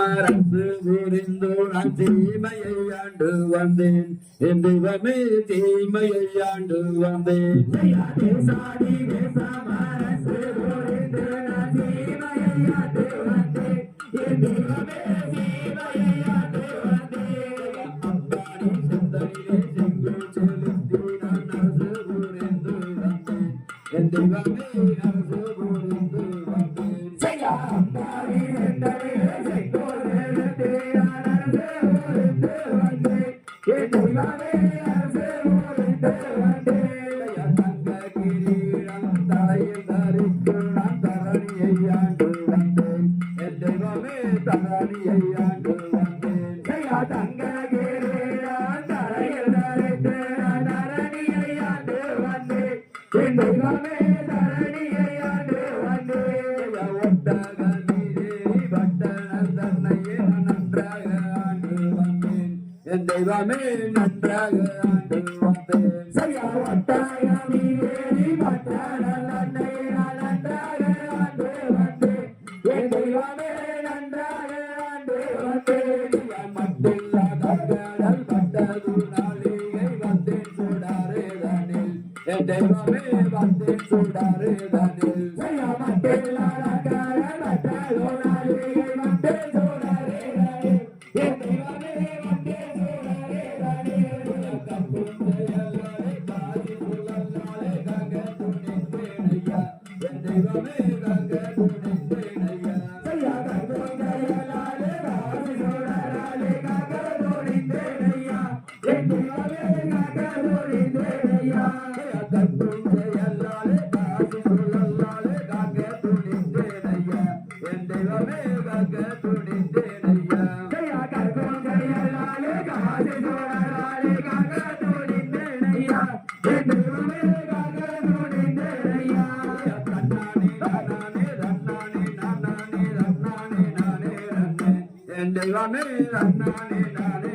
அரசு புரிந்து நான் தீமையை ஆண்டு வந்தேன் என் தெய்வமே தீமையை ஆண்டு வந்தேன் தேசாதி தேசம் அரசு புரிந்து நான் தீமையை ஆண்டு வந்தேன் என் தெய்வமே தீமையை ஆண்டு வந்தேன் அம்பாடி சிந்தனிலே செங்கல் செலுத்தி நான் அரசு புரிந்து வந்தேன் என் தெய்வமே அரசு புரிந்து வந்தேன் அம்பாடி சிந்தனிலே செங்கல் செலுத்தி நான் அரசு புரிந்து வந்தேன் என் தெய்வமே அரசு புரிந்து வந்தேன் தங்க கிரீடம் தலையில் தரித்து நான் தரணியை ஆண்டு வந்தேன் என் தெய்வமே தரணியை ஆண்டு வந்தேன் தங்க கிரீடம் தலையில் தரித்து நான் தரணியை ஆண்டு வந்தேன் என் தெய்வமே தரணியை ஆண்டு வந்தேன் ஒட்டக நீரேறி பட்டணம் தன்னையே நன்றாக ஆண்டு வந்தேன் என் தெய்வமே நன்றாக ஆண்டு வந்தேன் ஒட்டாயம் நீரேறி பட்டணம் தன்னையே நன்றாக ஆண்டு வந்தேன் என் தெய்வமே நன்றாக ஆண்டு வந்தேன் மட்டில்லா தங்கடல் பட்டது நாளிகை வந்தேன் சுடாரே தனில் என் தெய்வமே வந்தேன் சுடாரே தனில் என் தெய்வமே கங்க துணிந்தேனையா கத்தும் செயலாலே காசி சொல்லலாலே கங்க துணிந்தேனையா என் தெய்வமே கங்க துணிந்தேனையா என் தெய்வமே ரன்னானே நானே